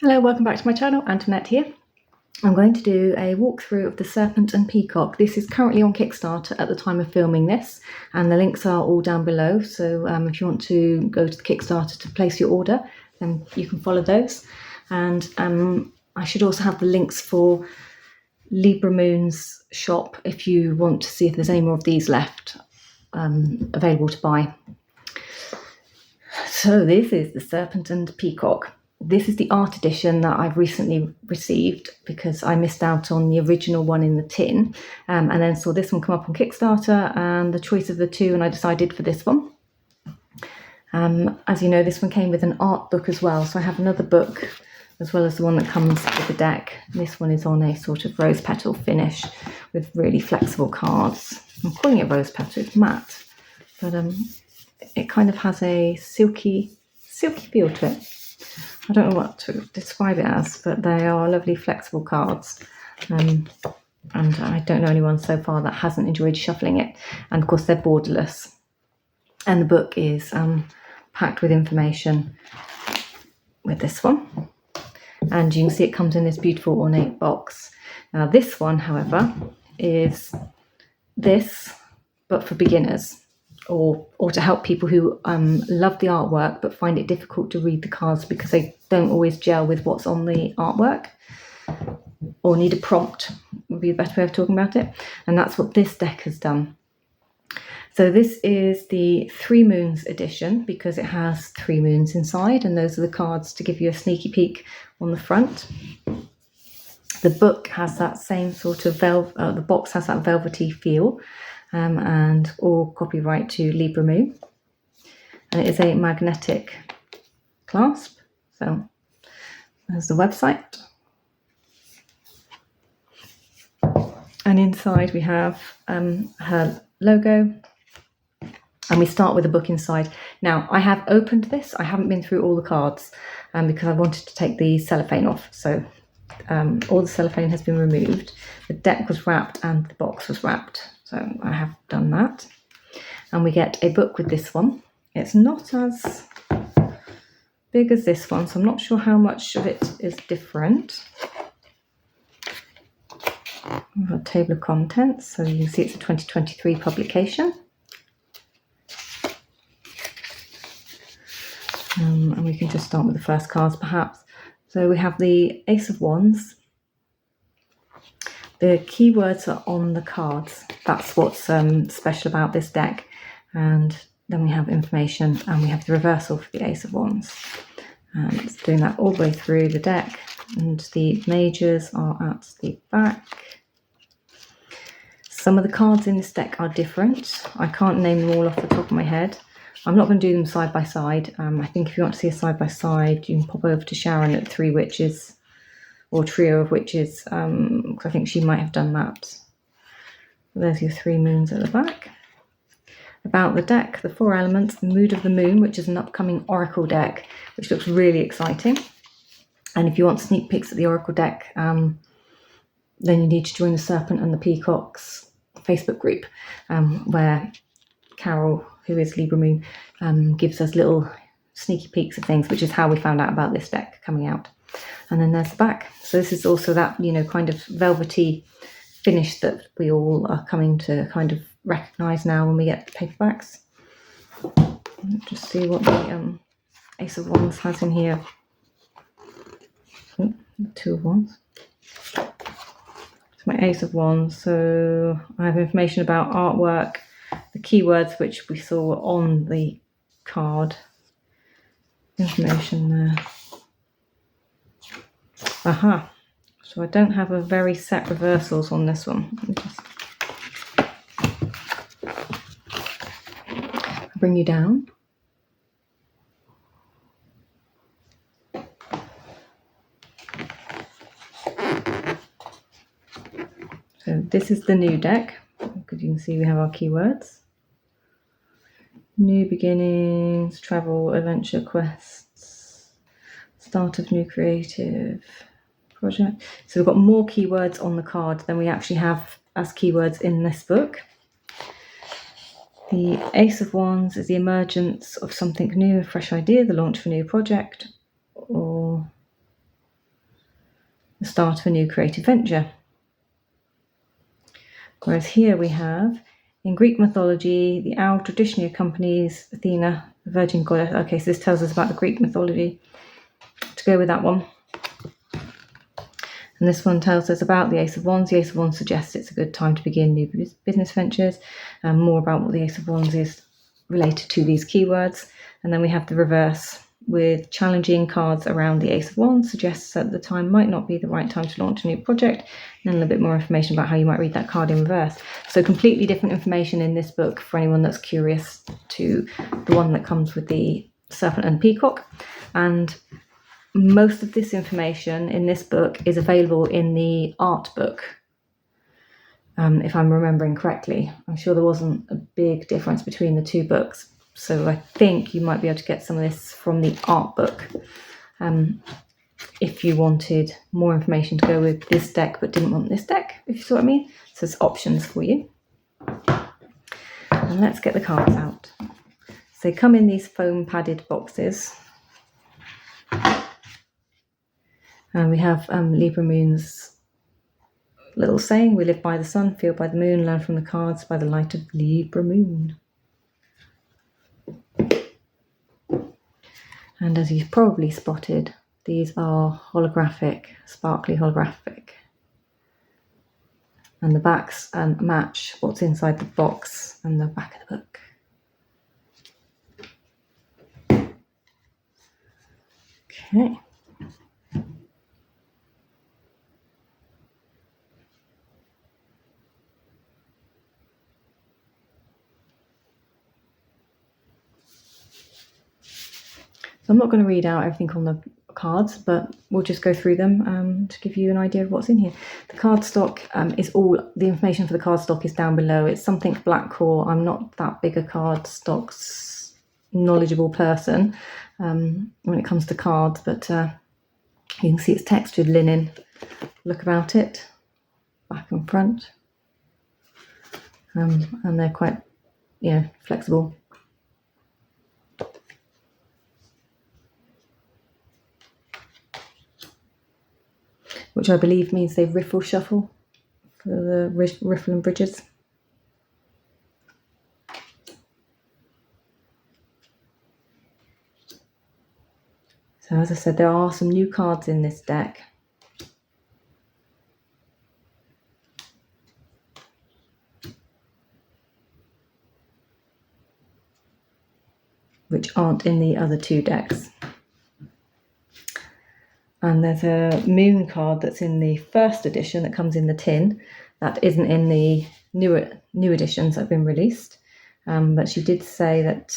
Hello, welcome back to my channel. Antoinette here. I'm going to do a walkthrough of the Serpent and Peacock. This is currently on Kickstarter at the time of filming this, and the links are all down below. So if you want to go to the Kickstarter to place your order, then you can follow those. And I should also have the links for Libra Moon's shop if you want to see if there's any more of these left available to buy. So this is the Serpent and Peacock. This is the art edition that I've recently received because I missed out on the original one in the tin, and then saw this one come up on Kickstarter and the choice of the two, and I decided for this one. As you know, this one came with an art book as well, so I have another book as well as the one that comes with the deck. This one is on a sort of rose petal finish with really flexible cards. I'm calling it rose petal, it's matte, but it kind of has a silky feel to it. I don't know what to describe it as, but they are lovely flexible cards. And I don't know anyone so far that hasn't enjoyed shuffling it. And of course, they're borderless. And the book is packed with information with this one. And you can see it comes in this beautiful ornate box. Now, this one, however, is this, but for beginners. Or to help people who love the artwork but find it difficult to read the cards because they don't always gel with what's on the artwork, or need a prompt would be the best way of talking about it. And that's what this deck has done. So this is the 3 Moons edition because it has 3 moons inside, and those are the cards to give you a sneaky peek on the front. The book has that same sort of the box has that velvety feel. And all copyright to Libra Moon. And it is a magnetic clasp. So there's the website. And inside we have her logo. And we start with a book inside. Now, I have opened this. I haven't been through all the cards because I wanted to take the cellophane off. So all the cellophane has been removed. The deck was wrapped and the box was wrapped. So I have done that. And we get a book with this one. It's not as big as this one, so I'm not sure how much of it is different. We have a table of contents, so you can see it's a 2023 publication. And we can just start with the first cards, perhaps. So we have the Ace of Wands. The keywords are on the cards. That's what's special about this deck. And then we have information, and we have the reversal for the Ace of Wands. And it's doing that all the way through the deck. And the majors are at the back. Some of the cards in this deck are different. I can't name them all off the top of my head. I'm not going to do them side by side. I think if you want to see a side by side, you can pop over to Sharon at 3 Witches. Or Trio of Witches, because I think she might have done that. There's your 3 moons at the back. About the deck, the 4 elements, the Mood of the Moon, which is an upcoming Oracle deck, which looks really exciting. And if you want sneak peeks at the Oracle deck, then you need to join the Serpent and the Peacock's Facebook group, where Carol, who is Libra Moon, gives us little sneaky peeks of things, which is how we found out about this deck coming out. And then there's the back. So this is also that, kind of velvety finish that we all are coming to kind of recognise now when we get the paperbacks. Let's just see what the Ace of Wands has in here. Oh, 2 of Wands. It's my Ace of Wands. So I have information about artwork, the keywords which we saw on the card. Information there. Aha, so I don't have a very set reversals on this one. Let me just bring you down. So this is the new deck. Because you can see we have our keywords. New beginnings, travel, adventure, quests, start of new creative project. So we've got more keywords on the card than we actually have as keywords in this book. The Ace of Wands is the emergence of something new, a fresh idea, the launch of a new project, or the start of a new creative venture. Whereas here we have, in Greek mythology, the owl traditionally accompanies Athena, the virgin goddess. Okay, so this tells us about the Greek mythology. To go with that one. And this one tells us about the Ace of Wands. The Ace of Wands suggests it's a good time to begin new business ventures. And more about what the Ace of Wands is related to these keywords. And then we have the reverse with challenging cards around the Ace of Wands, suggests that the time might not be the right time to launch a new project. And then a little bit more information about how you might read that card in reverse. So completely different information in this book for anyone that's curious to the one that comes with the Serpent and Peacock. And most of this information in this book is available in the art book, if I'm remembering correctly. I'm sure there wasn't a big difference between the two books, so I think you might be able to get some of this from the art book if you wanted more information to go with this deck but didn't want this deck, if you see what I mean. So there's options for you. And let's get the cards out. So they come in these foam padded boxes. And we have Libra Moon's little saying, we live by the sun, feel by the moon, learn from the cards by the light of Libra Moon. And as you've probably spotted, these are holographic, sparkly holographic. And the backs match what's inside the box and the back of the book. Okay. So I'm not going to read out everything on the cards, but we'll just go through them to give you an idea of what's in here. The card stock is all, the information for the card stock is down below. It's something black core. I'm not that big a card stocks knowledgeable person when it comes to cards, but you can see it's textured linen. Look about it, back and front. And they're quite, flexible. Which I believe means they riffle shuffle for the riffle and bridges. So as I said, there are some new cards in this deck. Which aren't in the other two decks. And there's a moon card that's in the first edition that comes in the tin that isn't in the new editions that have been released. But she did say that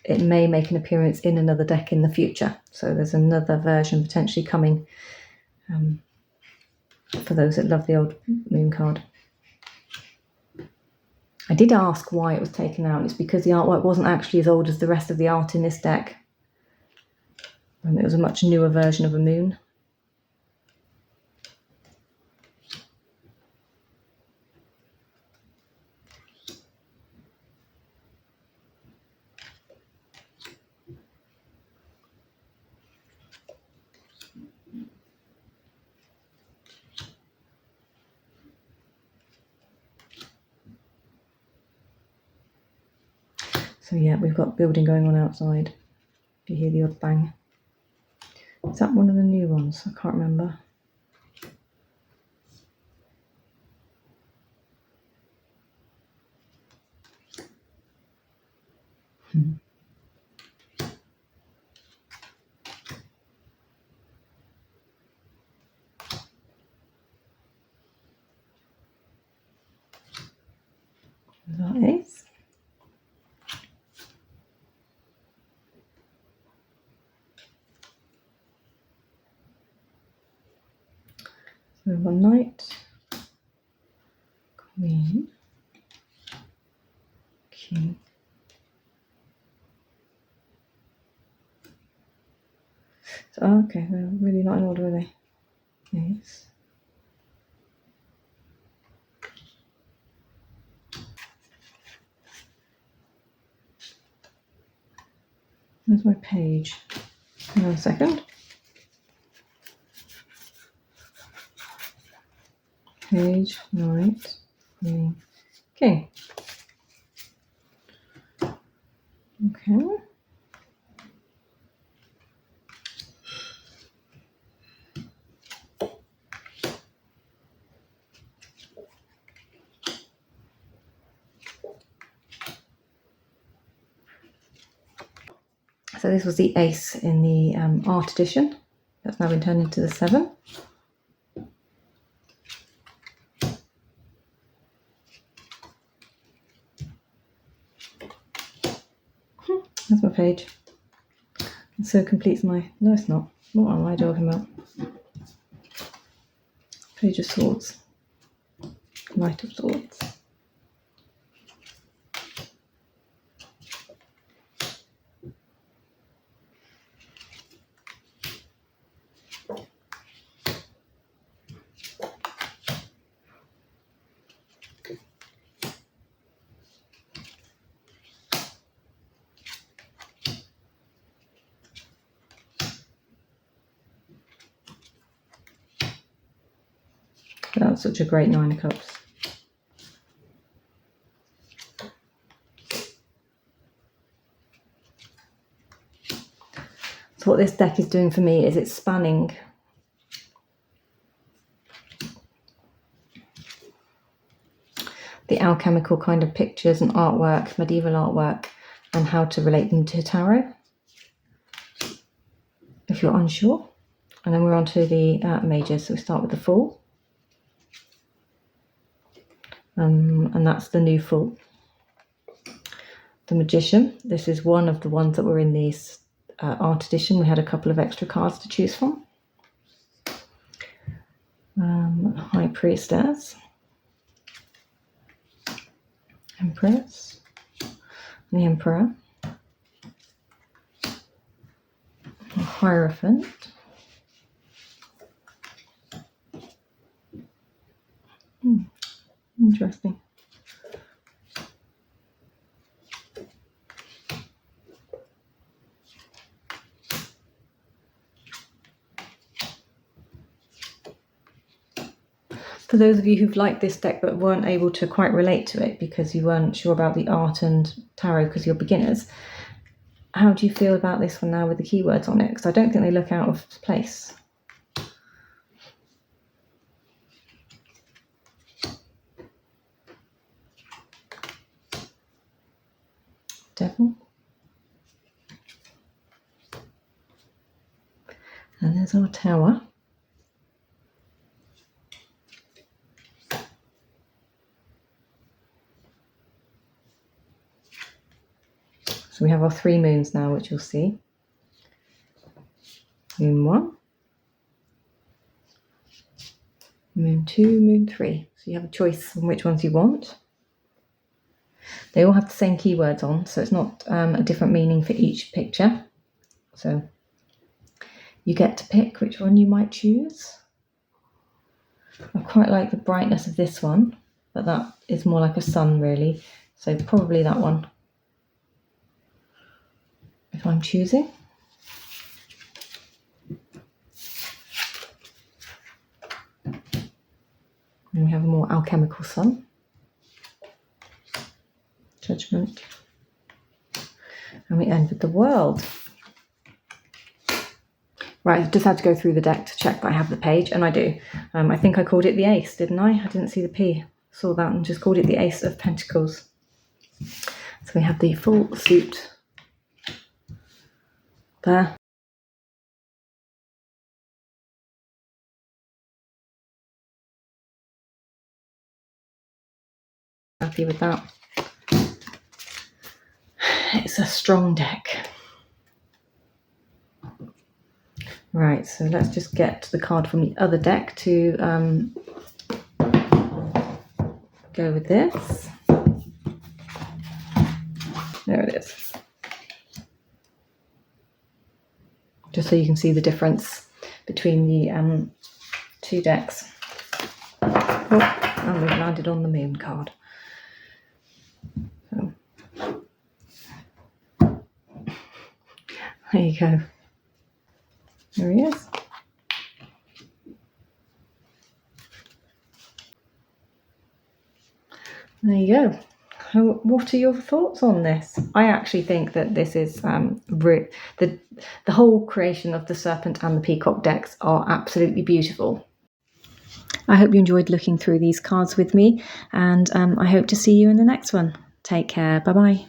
it may make an appearance in another deck in the future. So there's another version potentially coming for those that love the old moon card. I did ask why it was taken out. It's because the artwork wasn't actually as old as the rest of the art in this deck. It was a much newer version of a moon. So yeah, we've got building going on outside. You hear the odd bang. Is that one of the new ones? I can't remember. That is. So we have a knight, queen, king. So, okay, they're really not in order, are they? Yes. Where's my page? Hang on a second. Page, Knight, Queen, King. Okay. So this was the ace in the art edition. That's now been turned into the 7. That's my page. And so completes my... No, it's not. What am I talking about? Page of Swords. Knight of Swords. That's such a great 9 of Cups. So what this deck is doing for me is it's spanning the alchemical kind of pictures and artwork, medieval artwork, and how to relate them to tarot, if you're unsure. And then we're on to the majors. So we start with the Fool. And that's the new Fool. The Magician. This is one of the ones that were in this art edition. We had a couple of extra cards to choose from. High Priestess. Empress. The Emperor. The Hierophant. Interesting. For those of you who've liked this deck but weren't able to quite relate to it because you weren't sure about the art and tarot because you're beginners, how do you feel about this one now with the keywords on it? Because I don't think they look out of place. Devil. And there's our Tower. So we have our 3 moons now, which you'll see. Moon 1, Moon 2, Moon 3. So you have a choice on which ones you want. They all have the same keywords on, so it's not a different meaning for each picture. So you get to pick which one you might choose. I quite like the brightness of this one, but that is more like a sun really. So probably that one, if I'm choosing. And we have a more alchemical sun. Judgment. And we end with the World. Right, I just had to go through the deck to check that I have the page, and I do. I think I called it the Ace, didn't I? I didn't see the P. Saw that and just called it the Ace of Pentacles. So we have the full suit there. Happy with that. It's a strong deck. Right, so let's just get the card from the other deck to go with this. There it is. Just so you can see the difference between the 2 decks. Oh, and we've landed on the Moon card. So, there you go. There he is. There you go. What are your thoughts on this? I actually think that this is the whole creation of the Serpent and the Peacock decks are absolutely beautiful. I hope you enjoyed looking through these cards with me, and I hope to see you in the next one. Take care. Bye-bye.